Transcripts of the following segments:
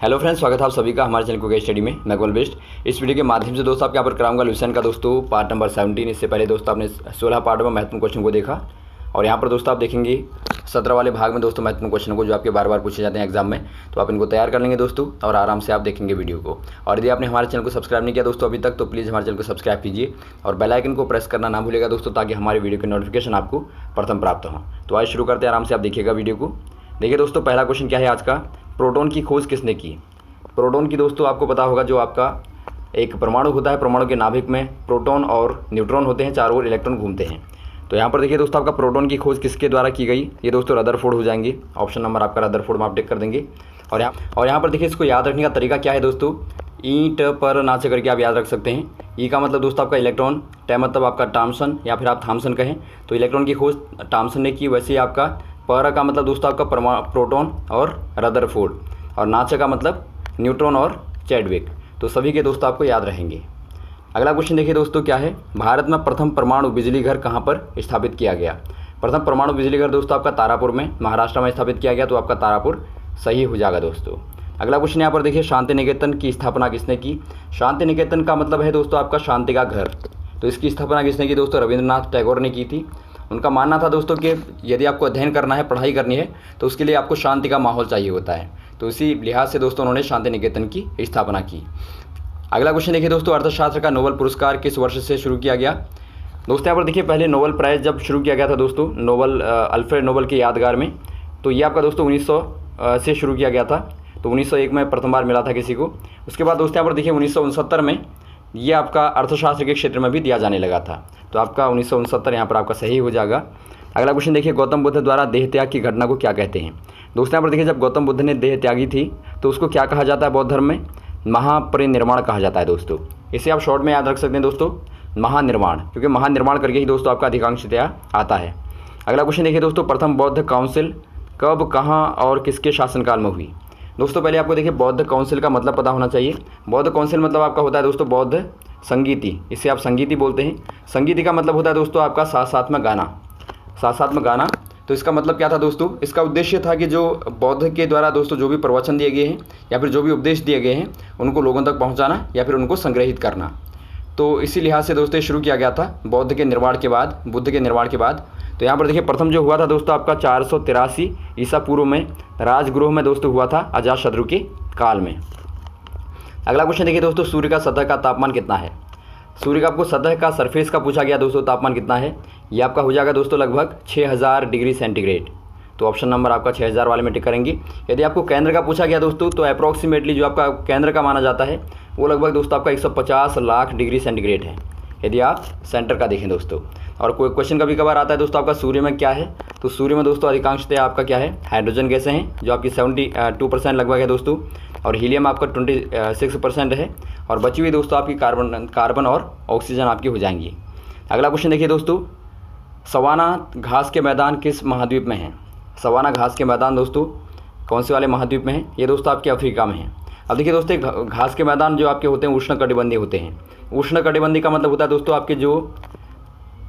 Hello friends, स्वागत है आप सभी का हमारे चैनल को स्टडी में। मैं गोल बेस्ट। इस वीडियो के माध्यम से दोस्तों आपके यहाँ पर कराऊंगा लुसेंट का दोस्तों पार्ट नंबर 17। इससे पहले दोस्तों आपने 16 पार्ट में महत्वपूर्ण क्वेश्चन को देखा और यहाँ पर दोस्तों आप देखेंगे 17 वाले भाग में दोस्तों महत्वपूर्ण क्वेश्चन को जो आपके बार बार पूछे जाते हैं एग्जाम में। तो आप इनको तैयार कर लेंगे दोस्तों और आराम से आप देखेंगे वीडियो को। और यदि आपने हमारे चैनल को सब्सक्राइब नहीं किया दोस्तों अभी तक, तो प्लीज़ हमारे चैनल को सब्सक्राइब कीजिए और बेल आइकन को प्रेस करना ना भूलिएगा दोस्तों, ताकि हमारे वीडियो की नोटिफिकेशन आपको प्रथम प्राप्त हो। तो आज शुरू करते हैं, आराम से आप देखिएगा वीडियो को। देखिए दोस्तों, पहला क्वेश्चन क्या है आज का, प्रोटॉन की खोज किसने की। प्रोटॉन की दोस्तों आपको पता होगा, जो आपका एक परमाणु होता है, परमाणु के नाभिक में प्रोटॉन और न्यूट्रॉन होते हैं, चारों ओर इलेक्ट्रॉन घूमते हैं। तो यहाँ पर देखिए दोस्तों आपका प्रोटॉन की खोज किसके द्वारा की गई, ये दोस्तों रदरफोर्ड हो जाएंगे। ऑप्शन नंबर आपका रदरफोर्ड में आप टिक कर देंगे। और यहाँ पर देखिए इसको याद रखने का तरीका क्या है दोस्तों, ईंट पर नाच करके आप याद रख सकते हैं। ई का मतलब दोस्तों आपका इलेक्ट्रॉन, टे मतलब आपका टॉमसन या फिर आप थॉमसन कहें, तो इलेक्ट्रॉन की खोज टॉमसन ने की। वैसे ही आपका पर का मतलब दोस्तों आपका प्रोटॉन और रदरफोर्ड, और नाच का मतलब न्यूट्रॉन और चैडविक। तो सभी के दोस्तों आपको याद रहेंगे। अगला क्वेश्चन देखिए दोस्तों क्या है, भारत में प्रथम परमाणु बिजली घर कहाँ पर स्थापित किया गया। प्रथम परमाणु बिजली घर दोस्तों आपका तारापुर में, महाराष्ट्र में स्थापित किया गया। तो आपका तारापुर सही हो जाएगा दोस्तों। अगला क्वेश्चन यहाँ पर देखिए, शांति निकेतन की स्थापना किसने की। शांति निकेतन का मतलब है दोस्तों आपका शांति का घर। तो इसकी स्थापना किसने की दोस्तों, रविंद्रनाथ टैगोर ने की थी। उनका मानना था दोस्तों कि यदि आपको अध्ययन करना है, पढ़ाई करनी है, तो उसके लिए आपको शांति का माहौल चाहिए होता है। तो इसी लिहाज से दोस्तों उन्होंने शांति निकेतन की स्थापना की। अगला क्वेश्चन देखिए दोस्तों, अर्थशास्त्र का नोबेल पुरस्कार किस वर्ष से शुरू किया गया। दोस्तों यहाँ पर देखिए पहले नोबेल प्राइज़ जब शुरू किया गया था दोस्तों, नोबेल अल्फ्रेड नोबेल के यादगार में, तो ये आपका दोस्तों 1900 से शुरू किया गया था। तो 1901 में प्रथम बार मिला था किसी को। उसके बाद दोस्तों यहाँ पर देखिए 1969 में ये आपका अर्थशास्त्र के क्षेत्र में भी दिया जाने लगा था। तो आपका 1969 यहाँ पर आपका सही हो जाएगा। अगला क्वेश्चन देखिए, गौतम बुद्ध द्वारा देह त्याग की घटना को क्या कहते हैं। दोस्तों यहाँ पर देखिए जब गौतम बुद्ध ने देह त्यागी थी तो उसको क्या कहा जाता है बौद्ध धर्म में, महापरिनिर्वाण कहा जाता है दोस्तों। इसे आप शॉर्ट में याद रख सकते हैं दोस्तों, महानिर्वाण, क्योंकि महानिर्वाण करके ही दोस्तों आपका अधिकांशतया आता है। अगला क्वेश्चन देखिए दोस्तों, प्रथम बौद्ध काउंसिल कब, कहाँ और किसके शासनकाल में हुई। दोस्तों पहले आपको देखिए बौद्ध काउंसिल का मतलब पता होना चाहिए। बौद्ध काउंसिल मतलब आपका होता है दोस्तों बौद्ध संगीति, इसे आप संगीति बोलते हैं। संगीति का मतलब होता है दोस्तों आपका साथ साथ में गाना, साथ साथ में गाना। तो इसका मतलब क्या था दोस्तों, इसका उद्देश्य था कि जो बौद्ध के द्वारा दोस्तों जो भी प्रवचन दिए गए हैं या फिर जो भी उपदेश दिए गए हैं उनको लोगों तक पहुंचाना या फिर उनको संग्रहित करना। तो इसी लिहाज से दोस्तों शुरू किया गया था बौद्ध के निर्माण के बाद, बुद्ध के निर्माण के बाद। तो यहाँ पर देखिए प्रथम जो हुआ था दोस्तों आपका 483 ईसा पूर्व में राजगृह में दोस्तों हुआ था, अजातशत्रु के काल में। अगला क्वेश्चन देखिए दोस्तों, सूर्य का सतह का तापमान कितना है। सूर्य का आपको सतह का सरफेस का पूछा गया दोस्तों, तापमान कितना है। ये आपका हो जाएगा दोस्तों लगभग 6000 डिग्री सेंटीग्रेड। तो ऑप्शन नंबर आपका 6000 वाले में टिक करेंगे। यदि आपको केंद्र का पूछा गया दोस्तों, तो अप्रॉक्सीमेटली जो आपका केंद्र का माना जाता है वो लगभग दोस्तों आपका 150 लाख डिग्री सेंटीग्रेड है, यदि आप सेंटर का देखें दोस्तों। और कोई क्वेश्चन कभी कभार आता है दोस्तों आपका सूर्य में क्या है, तो सूर्य में दोस्तों अधिकांशतः आपका क्या है, हाइड्रोजन गैसें हैं जो आपकी 72% लगभग है दोस्तों, और हीलियम आपका 26% है, और बची हुई दोस्तों आपकी कार्बन और ऑक्सीजन आपकी हो जाएंगी। अगला क्वेश्चन देखिए दोस्तों, सवाना घास के मैदान किस महाद्वीप में है। सवाना घास के मैदान दोस्तों कौन से वाले महाद्वीप में है, ये दोस्तों आपके अफ्रीका में है। अब देखिए दोस्तों घास के मैदान जो आपके होते हैं उष्णकटिबंधीय होते हैं। उष्णकटिबंधीय का मतलब होता है दोस्तों आपके जो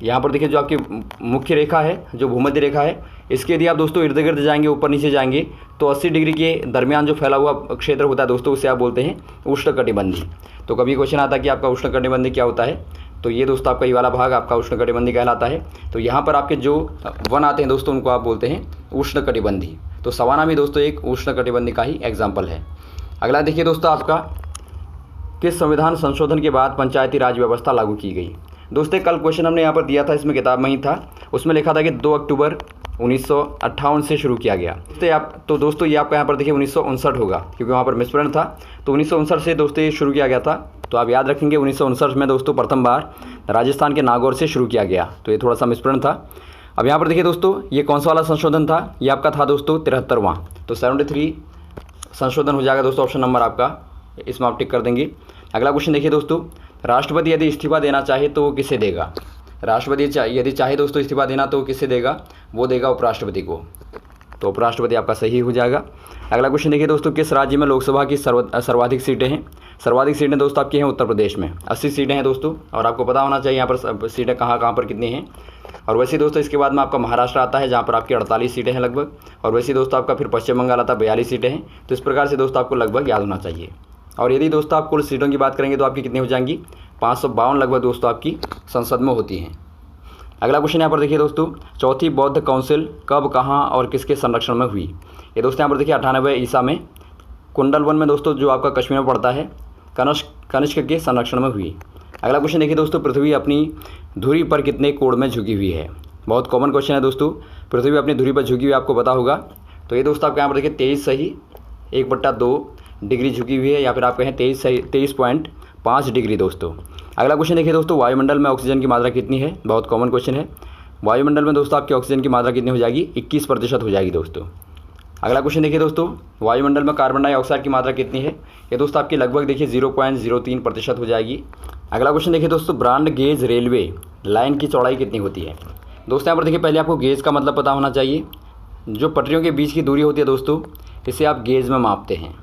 यहाँ पर देखिए जो आपकी मुख्य रेखा है, जो भूमध्य रेखा है, इसके यदि आप दोस्तों इर्द गिर्द जाएंगे, ऊपर नीचे जाएंगे, तो 80 डिग्री के दरमियान जो फैला हुआ क्षेत्र होता है दोस्तों उसे आप बोलते हैं उष्णकटिबंधीय। तो कभी क्वेश्चन आता है कि आपका उष्णकटिबंधीय क्या होता है, तो ये दोस्तों आपका ये वाला भाग आपका उष्णकटिबंधीय कहलाता है। तो यहाँ पर आपके जो वन आते हैं दोस्तों उनको आप बोलते हैं उष्णकटिबंधीय। तो सवाना भी दोस्तों एक उष्णकटिबंधीय का ही एग्जाम्पल है। अगला देखिए दोस्तों, आपका किस संविधान संशोधन के बाद पंचायती राज व्यवस्था लागू की गई। दोस्तों कल क्वेश्चन हमने यहाँ पर दिया था, इसमें किताब में ही था, उसमें लिखा था कि 2 अक्टूबर 1958 से शुरू किया गया। तो दोस्तों ये आपका यहाँ पर देखिए 1959 होगा, क्योंकि वहाँ पर मिसप्रिंट था। तो 1959 से दोस्तों ये शुरू किया गया था। तो आप याद रखेंगे 1959 में दोस्तों प्रथम बार राजस्थान के नागौर से शुरू किया गया। तो ये थोड़ा सा मिसप्रिंट था। अब यहाँ पर देखिए दोस्तों ये कौन सा वाला संशोधन था, ये आपका था दोस्तों 73वां। तो 73 संशोधन हो जाएगा दोस्तों, ऑप्शन नंबर आपका इसमें आप टिक कर देंगे। अगला क्वेश्चन देखिए दोस्तों, राष्ट्रपति यदि इस्तीफा देना चाहे तो वो किसे देगा। राष्ट्रपति यदि चाहे दोस्तों इस्तीफा देना तो किसे देगा, वो देगा उपराष्ट्रपति को। तो उपराष्ट्रपति आपका सही हो जाएगा। अगला क्वेश्चन देखिए दोस्तों, किस राज्य में लोकसभा की सर्वाधिक सीटें हैं। सर्वाधिक सीटें दोस्तों आपकी हैं उत्तर प्रदेश में, 80 सीटें हैं दोस्तों। और आपको पता होना चाहिए यहाँ पर सीटें कहाँ कहाँ पर कितनी हैं। और वैसे दोस्तों इसके बाद में आपका महाराष्ट्र आता है, जहाँ पर आपकी 48 सीटें हैं लगभग। और वैसे दोस्तों आपका फिर पश्चिम बंगाल आता है, 42 सीटें हैं। तो इस प्रकार से दोस्तों आपको लगभग याद होना चाहिए। और यदि दोस्तों आप कुल सीटों की बात करेंगे तो आपकी कितनी हो जाएंगी, 552 लगभग दोस्तों आपकी संसद में होती हैं। अगला क्वेश्चन यहाँ पर देखिए दोस्तों, चौथी बौद्ध काउंसिल कब, कहाँ और किसके संरक्षण में हुई। ये दोस्तों यहाँ पर देखिए 98 ईसा में कुंडलवन में दोस्तों, जो आपका कश्मीर में पड़ता है, कनिष्क के संरक्षण में हुई। अगला क्वेश्चन देखिए दोस्तों, पृथ्वी अपनी धुरी पर कितने कोण में झुकी हुई है। बहुत कॉमन क्वेश्चन है दोस्तों, पृथ्वी अपनी धुरी पर झुकी हुई आपको पता होगा। तो ये दोस्तों आपके यहाँ पर देखिए 23 सही 1/2 डिग्री झुकी हुई है, या फिर आप कहें 23.5 डिग्री दोस्तों। अगला क्वेश्चन देखिए दोस्तों, वायुमंडल में ऑक्सीजन की मात्रा कितनी है। बहुत कॉमन क्वेश्चन है। वायुमंडल में दोस्तों आपकी ऑक्सीजन की मात्रा कितनी हो जाएगी, 21% हो जाएगी दोस्तों। अगला क्वेश्चन देखिए दोस्तों, वायुमंडल में कार्बन डाइऑक्साइड की मात्रा कितनी है। ये दोस्तों आपकी लगभग देखिए 0.03% हो जाएगी। अगला क्वेश्चन देखिए दोस्तों, ब्रॉड गेज रेलवे लाइन की चौड़ाई कितनी होती है। दोस्तों यहाँ पर देखिए पहले आपको गेज का मतलब पता होना चाहिए। जो पटरियों के बीच की दूरी होती है दोस्तों, इसे आप गेज में मापते हैं।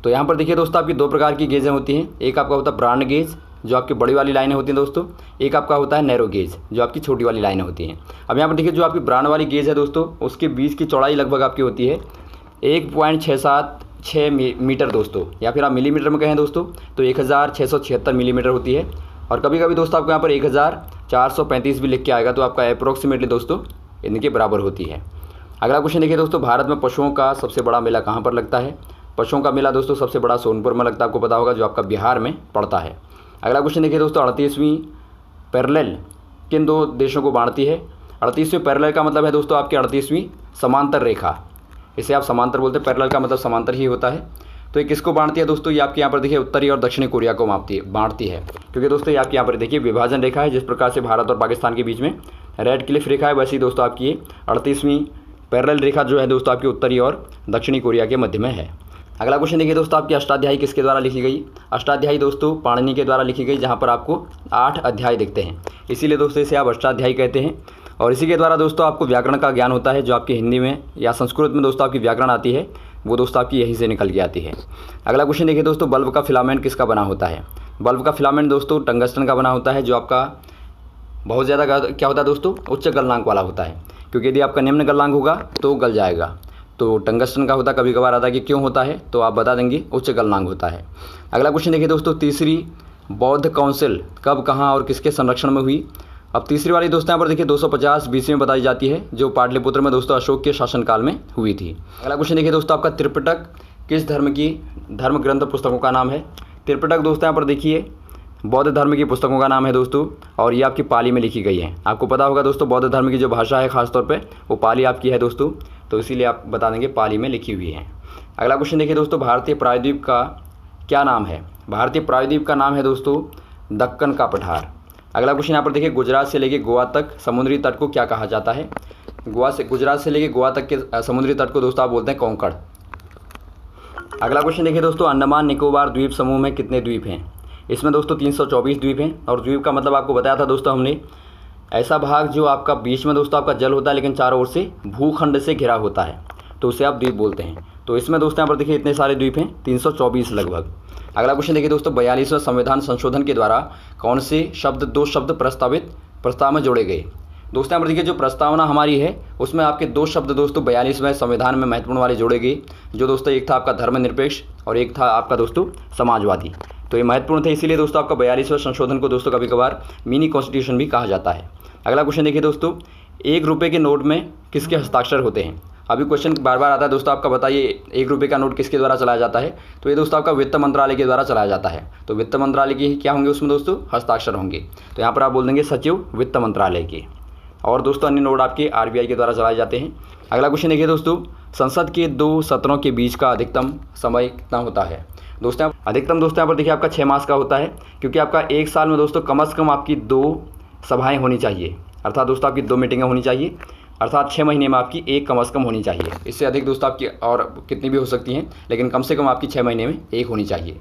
तो यहाँ पर देखिए दोस्तों आपकी 2 प्रकार की गेजें होती हैं। एक आपका होता है ब्रॉड गेज, जो आपकी बड़ी वाली लाइनें होती हैं दोस्तों। एक आपका होता है नैरो गेज, जो आपकी छोटी वाली लाइनें होती हैं। अब यहाँ पर देखिए जो आपकी ब्रॉड वाली गेज है दोस्तों, उसके बीच की चौड़ाई लगभग आपकी होती है 1.676 मीटर दोस्तों, या फिर आप मिलीमीटर में कहें दोस्तों तो 1676 मिलीमीटर होती है। और कभी कभी दोस्तों आपको यहाँ पर 1435 भी लिख के आएगा, तो आपका अप्रोक्सीमेटली दोस्तों इनके बराबर होती है। अगला क्वेश्चन देखिए दोस्तों, भारत में पशुओं का सबसे बड़ा मेला कहाँ पर लगता है। पशुओं का मेला दोस्तों सबसे बड़ा सोनपुर में लगता है, आपको पता होगा, जो आपका बिहार में पड़ता है। अगला क्वेश्चन देखिए दोस्तों, 38वीं पैरेलल किन 2 देशों को बांटती है। 38वीं पैरेलल का मतलब है दोस्तों आपकी 38वीं समांतर रेखा, इसे आप समांतर बोलते हैं। पैरेलल का मतलब समांतर ही होता है। तो ये किसको बांटती है दोस्तों, ये आपके यहाँ पर देखिए उत्तरी और दक्षिणी कोरिया को बांटती है। क्योंकि दोस्तों ये आपके यहाँ पर देखिए विभाजन रेखा है। जिस प्रकार से भारत और पाकिस्तान के बीच में रेड क्लिफ रेखा है, वैसे ही दोस्तों आपकी ये 38वीं पैरेलल रेखा जो है दोस्तों आपकी उत्तरी और दक्षिणी कोरिया के मध्य में है। अगला क्वेश्चन देखिए दोस्तों, आपकी अष्टाध्यायी किसके द्वारा लिखी गई। अष्टाध्यायी दोस्तों पाणिनि के द्वारा लिखी गई, जहाँ पर आपको 8 अध्याय दिखते हैं, इसीलिए दोस्तों इसे आप अष्टाध्यायी कहते हैं। और इसी के द्वारा दोस्तों आपको व्याकरण का ज्ञान होता है, जो आपकी हिंदी में या संस्कृत में दोस्तों आपकी व्याकरण आती है, वो दोस्तों आपकी यहीं से निकल के आती है। अगला क्वेश्चन देखिए दोस्तों, बल्ब का फिलामेंट किसका बना होता है। बल्ब का फिलामेंट दोस्तों टंगस्टन का बना होता है, जो आपका बहुत ज़्यादा क्या होता है दोस्तों, उच्च गलनांक वाला होता है। क्योंकि यदि आपका निम्न गलनांक होगा तो गल जाएगा। तो टंगस्टन का होता, कभी कभार आता है कि क्यों होता है, तो आप बता देंगे उच्च गलनांक होता है। अगला क्वेश्चन देखिए दोस्तों, तीसरी बौद्ध काउंसिल कब, कहाँ और किसके संरक्षण में हुई। अब तीसरी वाली दोस्तों यहाँ पर देखिए 250 BC में बताई जाती है, जो पाटलिपुत्र में दोस्तों अशोक के शासनकाल में हुई थी। अगला क्वेश्चन देखिए दोस्तों, आपका त्रिपिटक किस धर्म ग्रंथ पुस्तकों का नाम है। त्रिपिटक दोस्तों यहाँ पर देखिए बौद्ध धर्म की पुस्तकों का नाम है दोस्तों, और ये आपकी पाली में लिखी गई है। आपको पता होगा दोस्तों बौद्ध धर्म की जो भाषा है खासतौर पे वो पाली आपकी है दोस्तों, तो इसीलिए आप बता देंगे पाली में लिखी हुई है। अगला क्वेश्चन देखिए दोस्तों, भारतीय प्रायद्वीप का क्या नाम है। भारतीय प्रायद्वीप का नाम है दोस्तों दक्कन का पठार। अगला क्वेश्चन यहाँ पर देखिए, गुजरात से लेके गोवा तक समुद्री तट को क्या कहा जाता है। गुजरात से लेके गोवा तक के समुद्री तट को दोस्तों आप बोलते हैं कोंकण। अगला क्वेश्चन देखिए दोस्तों, अंडमान निकोबार द्वीप समूह में कितने द्वीप हैं। इसमें दोस्तों 324 द्वीप हैं। और द्वीप का मतलब आपको बताया था दोस्तों हमने, ऐसा भाग जो आपका बीच में दोस्तों आपका जल होता है, लेकिन चारों ओर से भूखंड से घिरा होता है, तो उसे आप द्वीप बोलते हैं। तो इसमें दोस्तों यहाँ पर देखिए इतने सारे द्वीप हैं, 324 लगभग। अगला क्वेश्चन देखिए दोस्तों, 42वें संविधान संशोधन के द्वारा कौन से 2 शब्द प्रस्ताव में जोड़े गए। दोस्तों यहाँ पर देखिए जो प्रस्तावना हमारी है उसमें आपके 2 शब्द दोस्तों 42वें संविधान में महत्वपूर्ण वाले जोड़े गए, जो दोस्तों एक था आपका धर्मनिरपेक्ष और एक था आपका दोस्तों समाजवादी। तो ये महत्वपूर्ण थे, इसीलिए दोस्तों आपका 42वें संशोधन को दोस्तों कभी कभार मिनी कॉन्स्टिट्यूशन भी कहा जाता है। अगला क्वेश्चन देखिए दोस्तों, 1 रुपये के नोट में किसके हस्ताक्षर होते हैं। अभी क्वेश्चन बार बार आता है दोस्तों, आपका बताइए 1 रुपये का नोट किसके द्वारा चलाया जाता है। तो ये दोस्तों आपका वित्त मंत्रालय के द्वारा चलाया जाता है। तो वित्त मंत्रालय के क्या होंगे उसमें दोस्तों, हस्ताक्षर होंगे। तो यहाँ पर आप बोल देंगे सचिव वित्त मंत्रालय के। और दोस्तों अन्य नोट आपके RBI के द्वारा चलाए जाते हैं। अगला क्वेश्चन देखिए दोस्तों, संसद के 2 सत्रों के बीच का अधिकतम समय कितना होता है। दोस्तों अधिकतम दोस्तों यहाँ पर देखिए आपका 6 मास का होता है, क्योंकि आपका 1 साल में दोस्तों कम से कम आपकी 2 सभाएं होनी चाहिए, अर्थात दोस्तों आपकी 2 मीटिंगें होनी चाहिए, अर्थात 6 महीने में आपकी 1 कम से कम होनी चाहिए। इससे अधिक दोस्तों आपकी और कितनी भी हो सकती हैं, लेकिन कम से कम आपकी 6 महीने में 1 होनी चाहिए।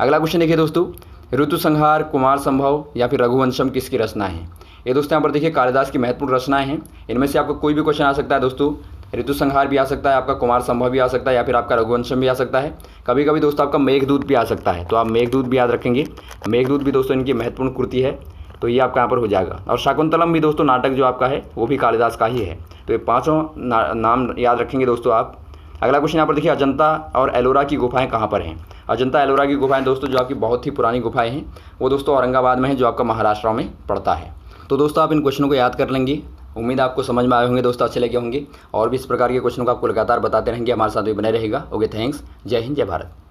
अगला क्वेश्चन देखिए दोस्तों, ऋतु संहार, कुमार संभव या फिर रघुवंशम किसकी रचना है। ये दोस्तों यहाँ पर देखिए कालिदास की महत्वपूर्ण रचनाएं हैं। इनमें से आपको कोई भी क्वेश्चन आ सकता है दोस्तों, ऋतु संहार भी आ सकता है, आपका कुमार संभव भी आ सकता है, या फिर आपका रघुवंशम भी आ सकता है। कभी कभी दोस्तों आपका मेघदूत भी आ सकता है, तो आप मेघदूत भी याद रखेंगे। मेघदूत भी दोस्तों इनकी महत्वपूर्ण कृति है। तो ये आपका यहाँ पर हो जाएगा। और शाकुंतलम भी दोस्तों नाटक जो आपका है वो भी कालिदास का ही है। तो ये पाँचों नाम याद रखेंगे दोस्तों आप। अगला क्वेश्चन यहाँ पर देखिए, अजंता और एलोरा की गुफाएं कहाँ पर हैं। अजंता एलोरा की गुफाएं दोस्तों जो आपकी बहुत ही पुरानी गुफाएं हैं वो दोस्तों औरंगाबाद में है, जो आपका महाराष्ट्र में पड़ता है। तो दोस्तों आप इन क्वेश्चनों को याद कर लेंगे। उम्मीद आपको समझ में आए होंगे दोस्तों, अच्छे लगे होंगे। और भी इस प्रकार के क्वेश्चनों को आपको लगातार बताते रहेंगे, हमारे साथ भी बने रहेगा। Okay, thanks. जय हिंद, जय भारत।